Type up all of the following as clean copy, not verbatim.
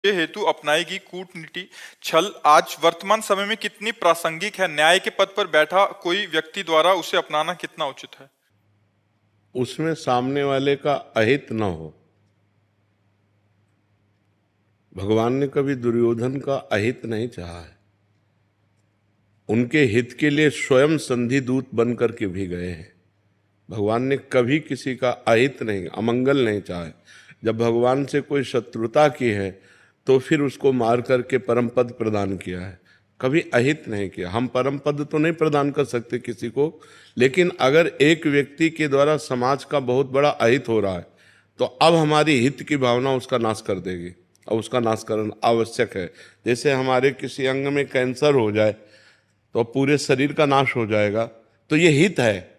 के हेतु अपनाएगी कूटनीति छल आज वर्तमान समय में कितनी प्रासंगिक है? न्याय के पद पर बैठा कोई व्यक्ति द्वारा उसे अपनाना कितना उचित है? उसमें सामने वाले का अहित न हो। भगवान ने कभी दुर्योधन का अहित नहीं चाहा है। उनके हित के लिए स्वयं संधि दूत बन करके भी गए हैं। भगवान ने कभी किसी का अहित नहीं, अमंगल नहीं चाहा है। जब भगवान से कोई शत्रुता की है तो फिर उसको मार करके परम पद प्रदान किया है, कभी अहित नहीं किया। हम परम पद तो नहीं प्रदान कर सकते किसी को, लेकिन अगर एक व्यक्ति के द्वारा समाज का बहुत बड़ा अहित हो रहा है तो अब हमारी हित की भावना उसका नाश कर देगी, अब उसका नाश करना आवश्यक है। जैसे हमारे किसी अंग में कैंसर हो जाए तो पूरे शरीर का नाश हो जाएगा, तो ये हित है।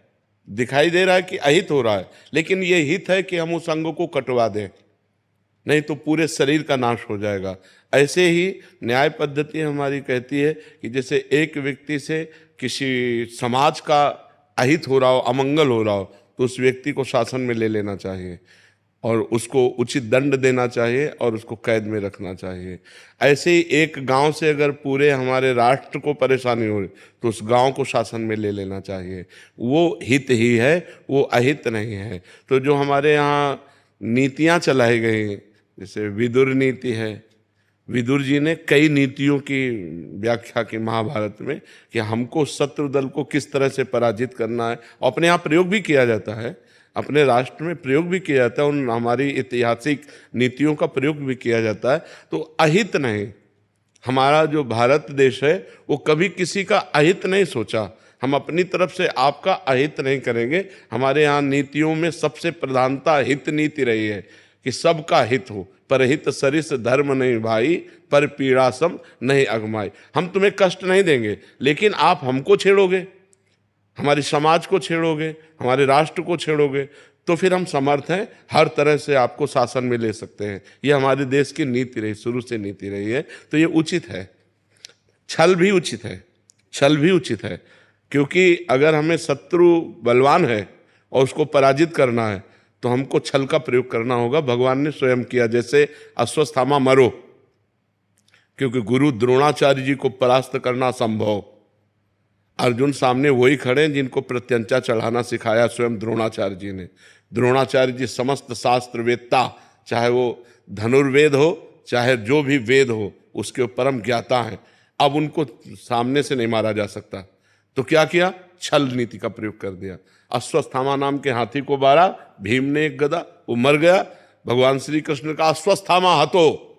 दिखाई दे रहा है कि अहित हो रहा है, लेकिन ये हित है कि हम उस अंग को कटवा दें, नहीं तो पूरे शरीर का नाश हो जाएगा। ऐसे ही न्याय पद्धति हमारी कहती है कि जैसे एक व्यक्ति से किसी समाज का अहित हो रहा हो, अमंगल हो रहा हो, तो उस व्यक्ति को शासन में ले लेना चाहिए और उसको उचित दंड देना चाहिए और उसको कैद में रखना चाहिए। ऐसे ही एक गांव से अगर पूरे हमारे राष्ट्र को परेशानी हो रही तो उस गांव को शासन में ले लेना चाहिए। वो हित ही है, वो अहित नहीं है। तो जो हमारे यहाँ नीतियाँ चलाई गई हैं, जैसे विदुर नीति है, विदुर जी ने कई नीतियों की व्याख्या की महाभारत में कि हमको शत्रु दल को किस तरह से पराजित करना है। अपने यहाँ प्रयोग भी किया जाता है, अपने राष्ट्र में प्रयोग भी किया जाता है, उन हमारी ऐतिहासिक नीतियों का प्रयोग भी किया जाता है। तो अहित नहीं, हमारा जो भारत देश है वो कभी किसी का अहित नहीं सोचा। हम अपनी तरफ से आपका अहित नहीं करेंगे। हमारे यहाँ नीतियों में सबसे प्रधानता हित नीति रही है कि सबका हित हो। परहित सरिस धर्म नहीं भाई, पर पीड़ासम नहीं अगमाई। हम तुम्हें कष्ट नहीं देंगे, लेकिन आप हमको छेड़ोगे, हमारे समाज को छेड़ोगे, हमारे राष्ट्र को छेड़ोगे, तो फिर हम समर्थ हैं, हर तरह से आपको शासन में ले सकते हैं। ये हमारे देश की नीति रही, शुरू से नीति रही है। तो ये उचित है। छल भी उचित है, छल भी उचित है, क्योंकि अगर हमें शत्रु बलवान है और उसको पराजित करना है तो हमको छल का प्रयोग करना होगा। भगवान ने स्वयं किया, जैसे अश्वत्थामा मरो, क्योंकि गुरु द्रोणाचार्य जी को परास्त करना संभव। अर्जुन सामने वही खड़े जिनको प्रत्यंचा चढ़ाना सिखाया स्वयं द्रोणाचार्य जी ने। द्रोणाचार्य जी समस्त शास्त्र वेदता, चाहे वो धनुर्वेद हो चाहे जो भी वेद हो, उसके परम ज्ञाता हैं। अब उनको सामने से नहीं मारा जा सकता, तो क्या किया? छल नीति का प्रयोग कर दिया। अश्वत्थामा नाम के हाथी को मारा, भीम ने एक गदा, वो मर गया। भगवान श्री कृष्ण का अश्वत्थामा हतो,